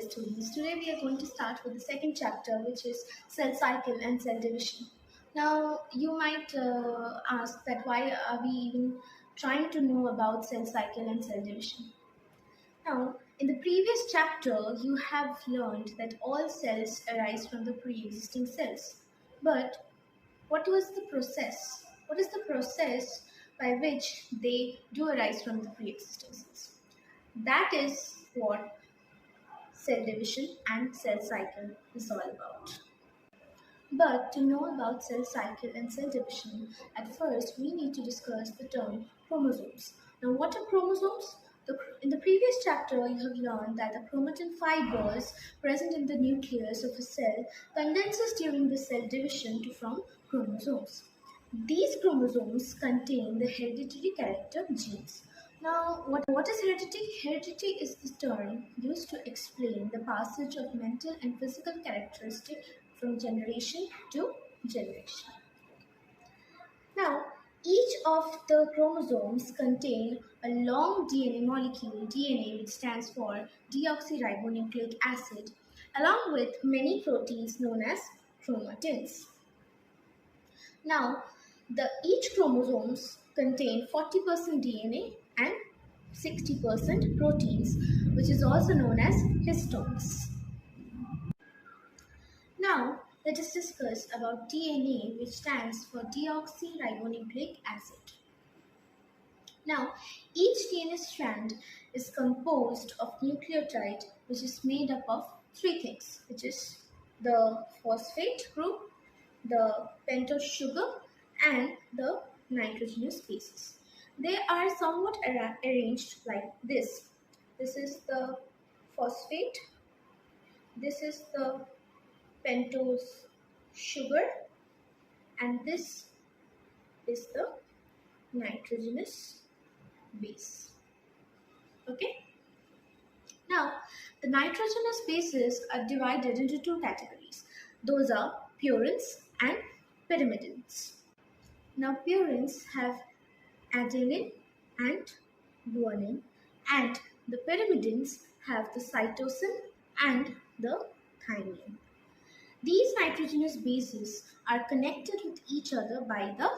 students. Today we are going to start with the second chapter, which is cell cycle and cell division. Now you might ask that why are we even trying to know about cell cycle and cell division? Now in the previous chapter you have learned that all cells arise from the pre-existing cells. But what was the process? What is the process by which they do arise from the pre-existing cells? That is what cell division and cell cycle is all about. But to know about cell cycle and cell division, at first we need to discuss the term chromosomes. Now, what are chromosomes? In the previous chapter, you have learned that the chromatin fibers present in the nucleus of a cell condenses during the cell division to form chromosomes. These chromosomes contain the hereditary character genes. Now, what is heredity? Heredity is the term used to explain the passage of mental and physical characteristics from generation to generation. Now, each of the chromosomes contain a long DNA molecule, DNA, which stands for deoxyribonucleic acid, along with many proteins known as chromatins. Now, each chromosomes contain 40% DNA and 60% proteins, which is also known as histones. Now, let us discuss about DNA, which stands for deoxyribonucleic acid. Now, each DNA strand is composed of nucleotide, which is made up of three things, which is the phosphate group, the pentose sugar, and the nitrogenous bases. They are somewhat arranged like this. This is the phosphate, this is the pentose sugar, and this is the nitrogenous base. Okay. Now, the nitrogenous bases are divided into two categories. Those are purines and pyrimidines. Now, purines have adenine and guanine, and the pyrimidines have the cytosine and the thymine. These nitrogenous bases are connected with each other by the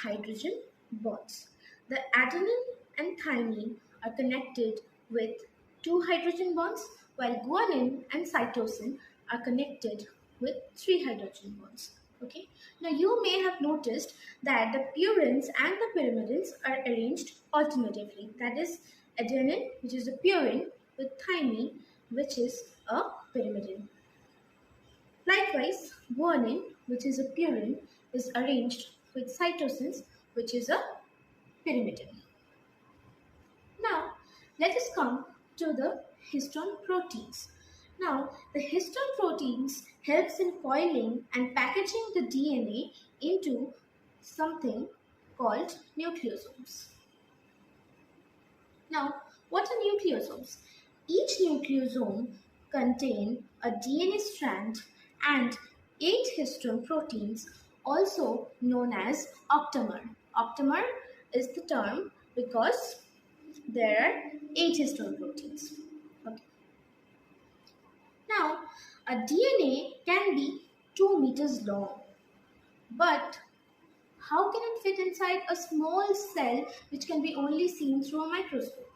hydrogen bonds. The adenine and thymine are connected with two hydrogen bonds, while guanine and cytosine are connected with three hydrogen bonds. Okay. Now you may have noticed that the purines and the pyrimidines are arranged alternatively. That is, adenine, which is a purine, with thymine, which is a pyrimidine. Likewise, guanine, which is a purine, is arranged with cytosines, which is a pyrimidine. Now, let us come to the histone proteins. Now, the histone proteins helps in coiling and packaging the DNA into something called nucleosomes. Now, what are nucleosomes? Each nucleosome contains a DNA strand and 8 histone proteins, also known as octamer. Octamer is the term because there are 8 histone proteins. Okay. Now, a DNA can be 2 meters long, but how can it fit inside a small cell which can be only seen through a microscope?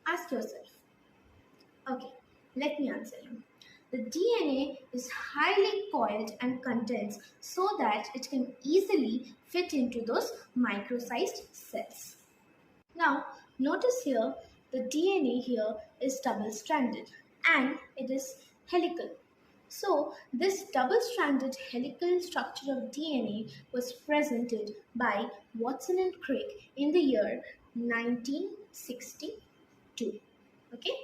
Ask yourself. Okay, let me answer you. The DNA is highly coiled and condensed so that it can easily fit into those micro-sized cells. Now, notice here, the DNA here is double-stranded and it is helical. So, this double-stranded helical structure of DNA was presented by Watson and Crick in the year 1962. Okay?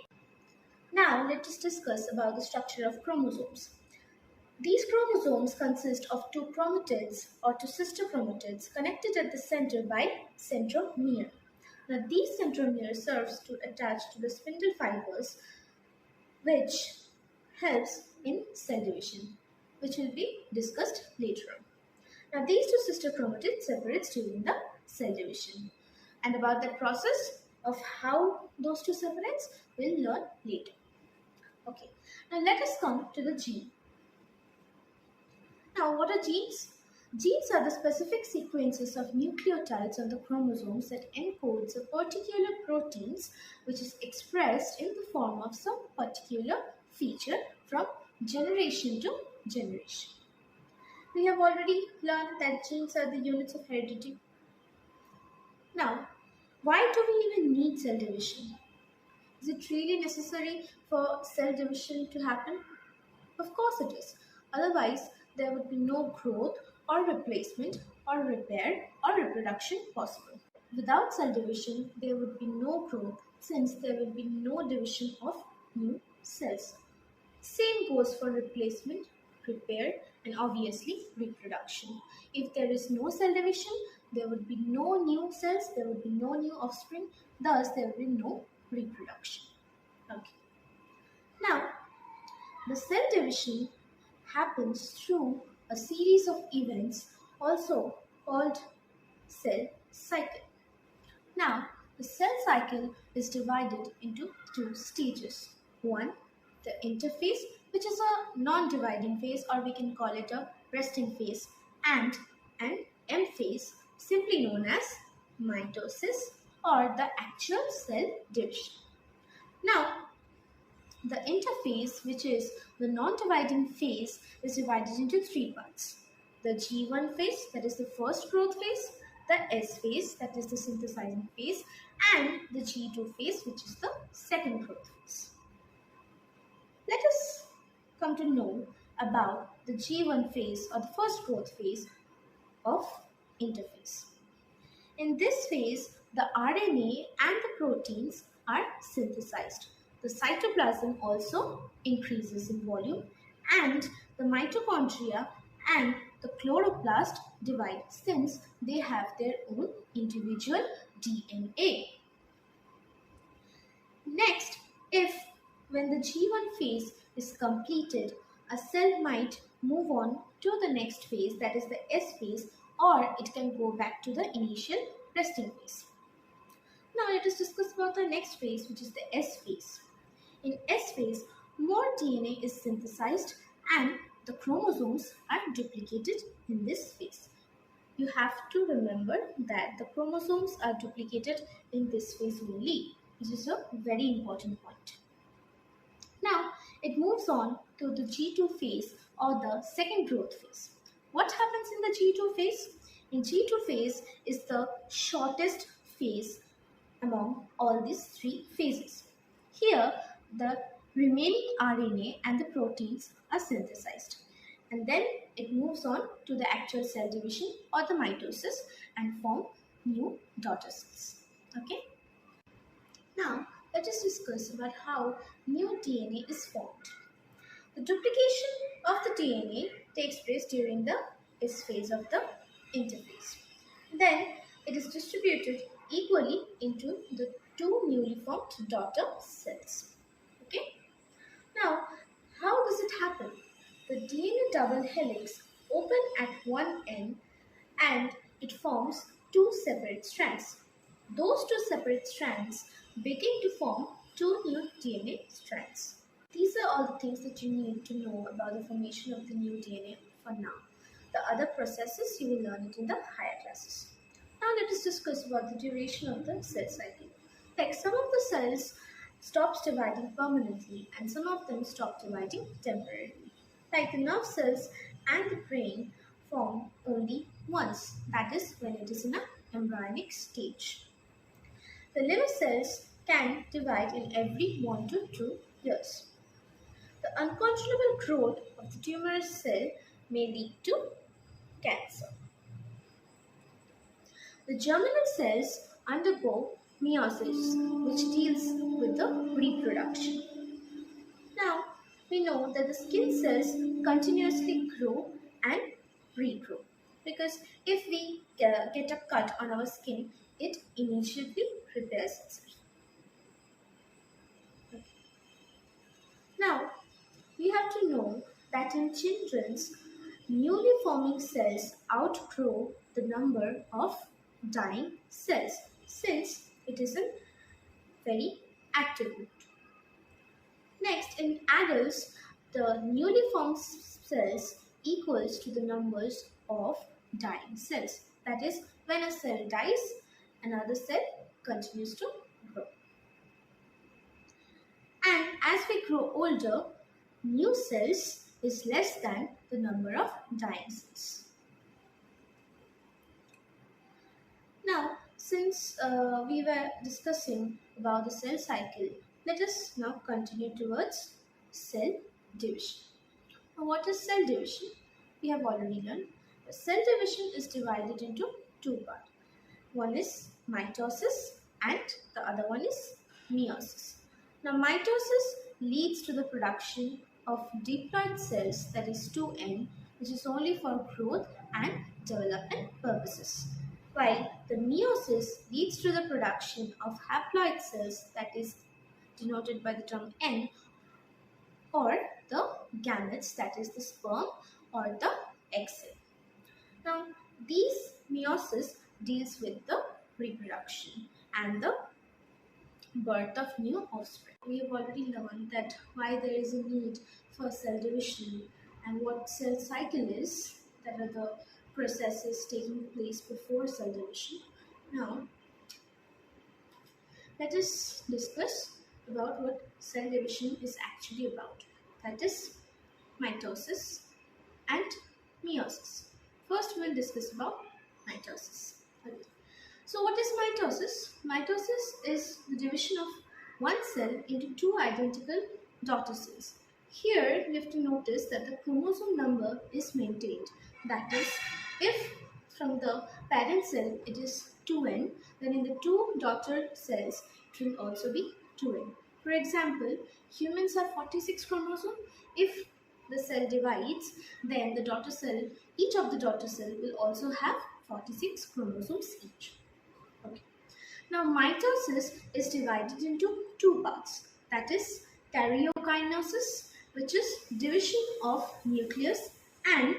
Now, let us discuss about the structure of chromosomes. These chromosomes consist of 2 chromatids or 2 sister chromatids connected at the center by centromere. Now, these centromere serves to attach to the spindle fibers, which helps in cell division, which will be discussed later on. Now, these 2 sister chromatids separate during the cell division. And about that process of how those 2 separates, we'll learn later. Okay, now let us come to the gene. Now, what are genes? Genes are the specific sequences of nucleotides on the chromosomes that encodes a particular proteins which is expressed in the form of some particular feature from generation to generation. We have already learned that genes are the units of heredity. Now, why do we even need cell division? Is it really necessary for cell division to happen? Of course it is. Otherwise, there would be no growth or replacement or repair or reproduction possible. Without cell division, there would be no growth since there will be no division of new cells. Same goes for replacement, repair, and obviously reproduction. If there is no cell division, there would be no new cells, there would be no new offspring, thus there will be no reproduction. Okay. Now, the cell division happens through a series of events also called cell cycle. Now, the cell cycle is divided into two stages. One, the interphase, which is a non-dividing phase, or we can call it a resting phase, and an M phase, simply known as mitosis or the actual cell division. Now, the interphase, which is the non-dividing phase, is divided into three parts. The G1 phase, that is the first growth phase, the S phase, that is the synthesizing phase, and the G2 phase, which is the second growth phase. Let us come to know about the G1 phase or the first growth phase of interphase. In this phase, the RNA and the proteins are synthesized. The cytoplasm also increases in volume, and the mitochondria and the chloroplast divide since they have their own individual DNA. Next, when the G1 phase is completed, a cell might move on to the next phase, that is the S phase, or it can go back to the initial resting phase. Now let us discuss about the next phase, which is the S phase. In S phase, more DNA is synthesized and the chromosomes are duplicated in this phase. You have to remember that the chromosomes are duplicated in this phase only. This is a very important point. Now, it moves on to the G2 phase or the second growth phase. What happens in the G2 phase? In G2 phase is the shortest phase among all these three phases. Here, the remaining RNA and the proteins are synthesized, and then it moves on to the actual cell division or the mitosis and form new daughter cells. Okay. Now, let us discuss about how new DNA is formed. The duplication of the DNA takes place during the S phase of the interphase. Then it is distributed equally into the two newly formed daughter cells. Okay. Now, how does it happen? The DNA double helix open at one end and it forms two separate strands. Those two separate strands begin to form two new DNA strands. These are all the things that you need to know about the formation of the new DNA for now. The other processes you will learn it in the higher classes. Now let us discuss about the duration of the cell cycle. Like some of the cells stops dividing permanently and some of them stop dividing temporarily. Like the nerve cells and the brain form only once, that is when it is in an embryonic stage. The liver cells can divide in every 1 to 2 years. The uncontrollable growth of the tumorous cell may lead to cancer. The germinal cells undergo meiosis, which deals with the reproduction. Now, we know that the skin cells continuously grow and regrow, because if we get a cut on our skin, it immediately repairs itself. Okay. Now, we have to know that in children's, newly forming cells outgrow the number of dying cells since it is a very active root. Next, in adults, the newly formed cells equals to the numbers of dying cells. That is, when a cell dies, another cell continues to grow. And as we grow older, new cells is less than the number of dying cells. Now, since we were discussing about the cell cycle, let us now continue towards cell division. Now, what is cell division? We have already learned. The cell division is divided into two parts. One is mitosis and the other one is meiosis. Now, mitosis leads to the production of diploid cells, that is 2N, which is only for growth and development purposes. While the meiosis leads to the production of haploid cells, that is denoted by the term N, or the gametes, that is the sperm or the egg cell. Now, these meiosis deals with the reproduction and the birth of new offspring. We have already learned that why there is a need for cell division and what cell cycle is, that are the processes taking place before cell division. Now, let us discuss about what cell division is actually about. That is mitosis and meiosis. First, we will discuss about mitosis. Okay. So, what is mitosis? Mitosis is the division of one cell into two identical daughter cells. Here, we have to notice that the chromosome number is maintained. That is, if from the parent cell it is 2N, then in the two daughter cells it will also be 2N. For example, humans have 46 chromosomes. If the cell divides, then the daughter cell, each of the daughter cell will also have 46 chromosomes each. Okay. Now, mitosis is divided into two parts. That is karyokinosis, which is division of nucleus, and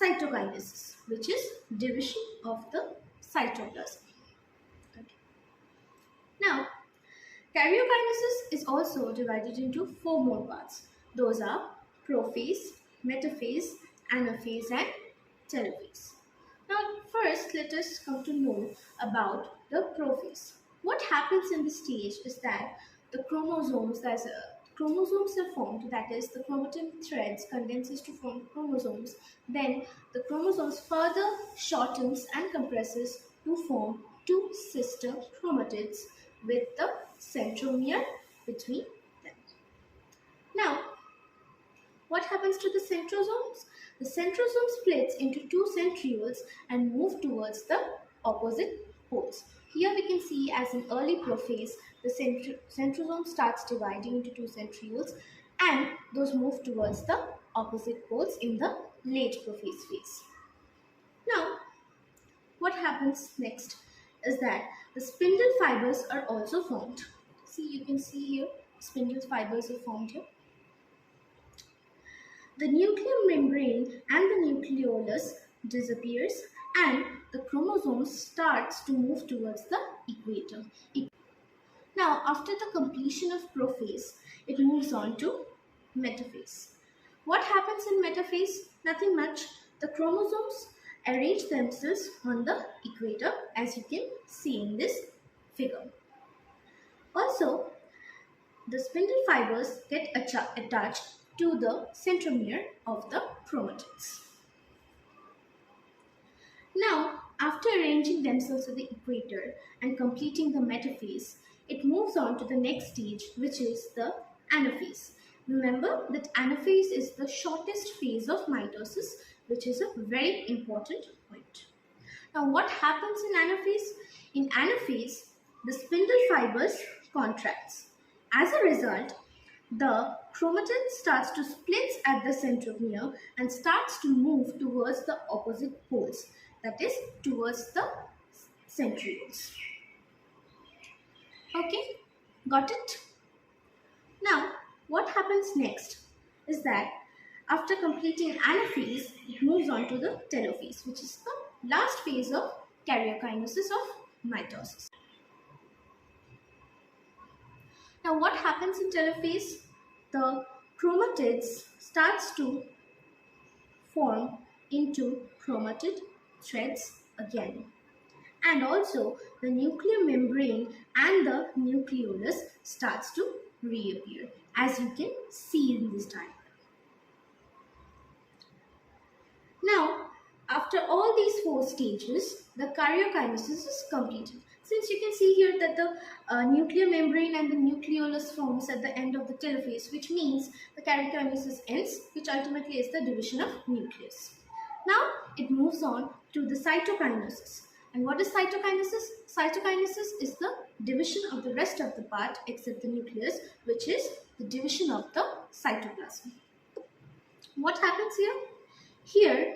cytokinesis, which is division of the cytoplasm. Okay. Now, karyokinesis is also divided into four more parts. Those are prophase, metaphase, anaphase, and telophase. Now, first, let us come to know about the prophase. What happens in this stage is that the chromosomes, chromosomes are formed, that is, the chromatin threads condenses to form chromosomes. Then the chromosomes further shortens and compresses to form two sister chromatids with the centromere between them. Now, what happens to the centrosomes? The centrosome splits into two centrioles and move towards the opposite poles. Here we can see, as in early prophase, the centrosome starts dividing into two centrioles and those move towards the opposite poles in the late prophase phase. Now, what happens next is that the spindle fibers are also formed. See, you can see here, spindle fibers are formed here. The nuclear membrane and the nucleolus disappears and the chromosome starts to move towards the equator. Now, after the completion of prophase, it moves on to metaphase. What happens in metaphase? Nothing much. The chromosomes arrange themselves on the equator, as you can see in this figure. Also, the spindle fibers get attached to the centromere of the chromatids. Now, after arranging themselves at the equator and completing the metaphase, it moves on to the next stage, which is the anaphase. Remember that anaphase is the shortest phase of mitosis, which is a very important point. Now, what happens in anaphase? In anaphase, the spindle fibers contracts. As a result, the chromatin starts to split at the centromere and starts to move towards the opposite poles, that is, towards the centrioles. Okay, got it? Now, what happens next is that after completing anaphase, it moves on to the telophase, which is the last phase of karyokinesis of mitosis. Now what happens in telophase? The chromatids starts to form into chromatid threads again. And also the nuclear membrane and the nucleolus starts to reappear, as you can see in this diagram. Now, after all these four stages, the karyokinesis is completed. Since you can see here that the nuclear membrane and the nucleolus forms at the end of the telophase, which means the karyokinesis ends, which ultimately is the division of nucleus. Now, it moves on to the cytokinesis. And what is cytokinesis? Cytokinesis is the division of the rest of the part except the nucleus, which is the division of the cytoplasm. What happens here? Here,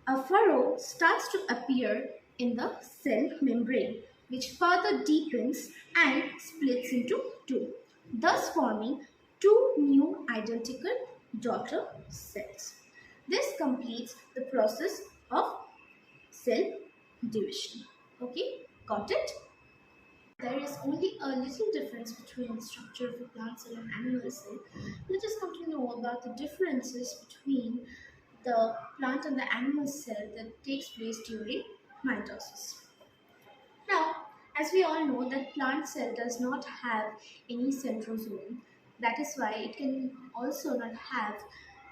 a furrow starts to appear in the cell membrane, which further deepens and splits into two, thus forming two new identical daughter cells. This completes the process of cell division. Okay, got it? There is only a little difference between the structure of a plant cell and animal cell. Let us come to know about the differences between the plant and the animal cell that takes place during mitosis. Now, as we all know that plant cell does not have any centrosome. That is why it can also not have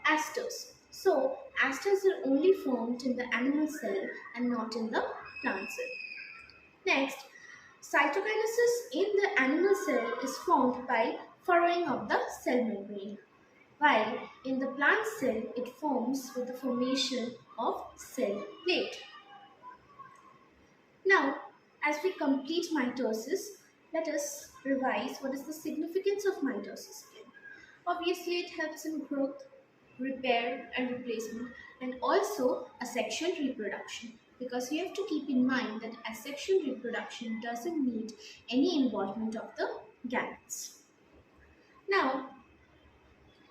asters. So, asters are only formed in the animal cell and not in the plant cell. Next, cytokinesis in the animal cell is formed by furrowing of the cell membrane, while in the plant cell it forms with the formation of cell plate. Now, as we complete mitosis, let us revise what is the significance of mitosis again. Obviously, it helps in growth, repair and replacement, and also asexual reproduction, because we have to keep in mind that asexual reproduction doesn't need any involvement of the gametes. Now,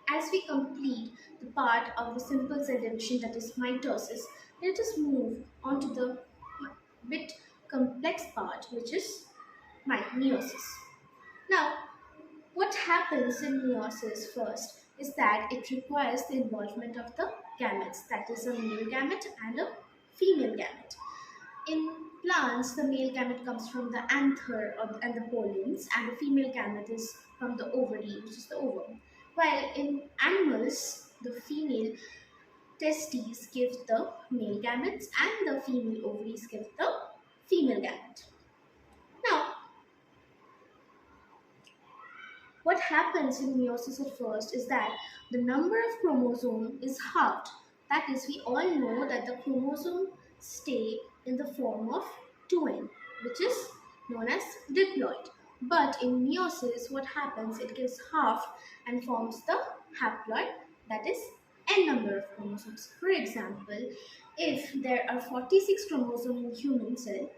as we complete the part of the simple cell division, that is mitosis, let us move on to the bit complex part, which is meiosis. Now, what happens in meiosis first is that it requires the involvement of the gametes, that is a male gamete and a female gamete. In plants, the male gamete comes from the anther and the pollens, and the female gamete is from the ovary, which is the ovum. While in animals, the female testes give the male gametes and the female ovaries give the female gamete. Now, what happens in meiosis at first is that the number of chromosome is halved. That is, we all know that the chromosome stay in the form of 2n, which is known as diploid. But in meiosis, what happens? It gets halved and forms the haploid, that is n number of chromosomes. For example, if there are 46 chromosomes in human cell,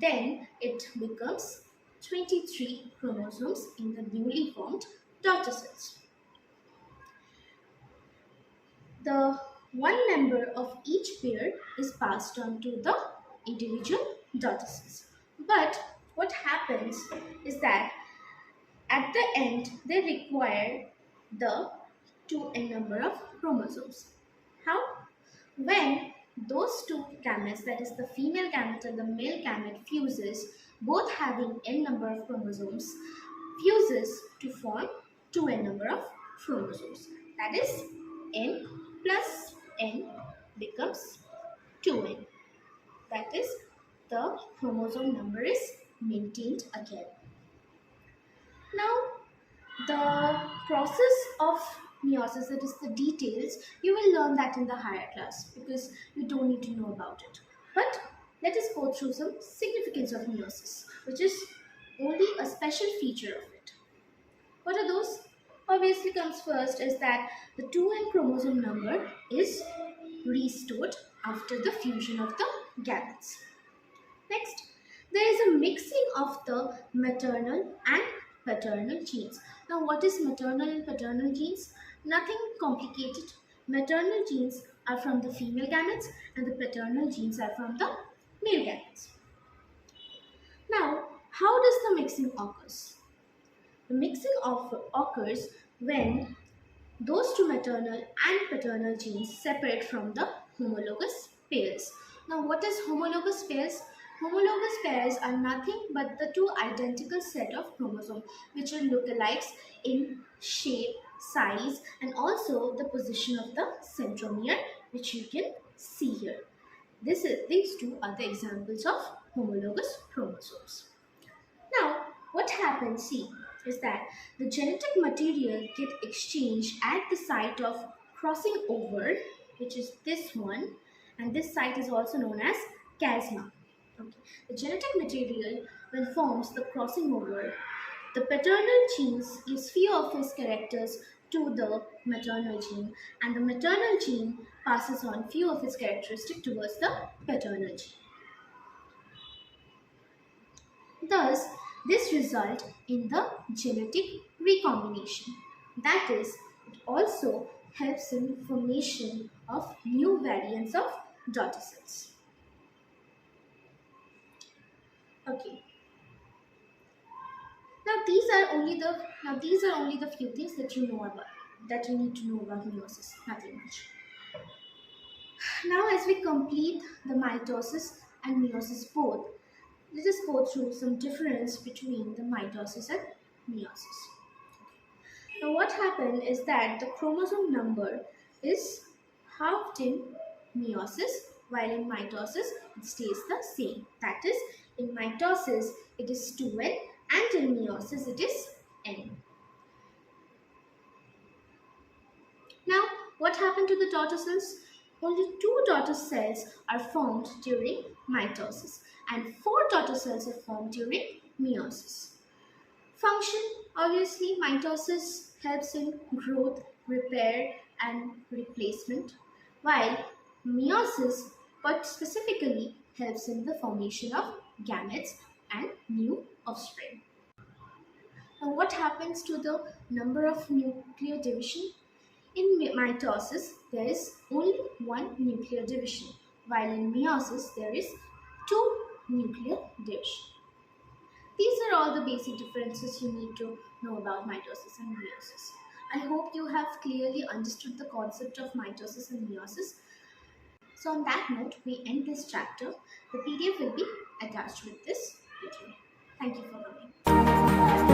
then it becomes 23 chromosomes in the newly formed daughter cells. The one member of each pair is passed on to the individual daughter cells. But what happens is that at the end they require the 2n number of chromosomes. How? When those two gametes, that is the female gamete and the male gamete, fuses, both having n number of chromosomes, fuses to form 2n number of chromosomes. That is, n plus n becomes 2n. That is, the chromosome number is maintained again. Now, the process of meiosis, that is the details, you will learn that in the higher class because you don't need to know about it. But let us go through some significance of meiosis, which is only a special feature of it. What are those? Obviously comes first is that the 2n chromosome number is restored after the fusion of the gametes. Next, there is a mixing of the maternal and paternal genes. Now, what is maternal and paternal genes? Nothing complicated. Maternal genes are from the female gametes and the paternal genes are from the male gametes. Now, how does the mixing occurs? The mixing occurs when those two maternal and paternal genes separate from the homologous pairs. Now, what is homologous pairs? Homologous pairs are nothing but the two identical set of chromosomes which are lookalikes in shape, size, and also the position of the centromere, which you can see here. These two are the examples of homologous chromosomes. Now, what happens, see, is that the genetic material get exchanged at the site of crossing over, which is this one, and this site is also known as chiasma. Okay. The genetic material, when forms the crossing over, the paternal genes gives few of its characters to the maternal gene, and the maternal gene passes on few of its characteristics towards the paternal gene. Thus, this results in the genetic recombination. That is, it also helps in formation of new variants of daughter cells. Okay. These are only the few things that you know about, that you need to know about meiosis. Nothing much. Now, as we complete the mitosis and meiosis both, let us go through some difference between the mitosis and meiosis. Now, what happens is that the chromosome number is halved in meiosis, while in mitosis it stays the same. That is, in mitosis it is 2n and in meiosis it is n. Now, what happened to the daughter cells? Only 2 daughter cells are formed during mitosis and 4 daughter cells are formed during meiosis. Function, obviously, mitosis helps in growth, repair and replacement, while meiosis, but specifically, helps in the formation of gametes and new offspring. Now, what happens to the number of nuclear division? In mitosis, there is only 1 nuclear division, while in meiosis, there is 2 nuclear division. These are all the basic differences you need to know about mitosis and meiosis. I hope you have clearly understood the concept of mitosis and meiosis. So on that note, we end this chapter. The PDF will be attached with this video. Thank you for coming.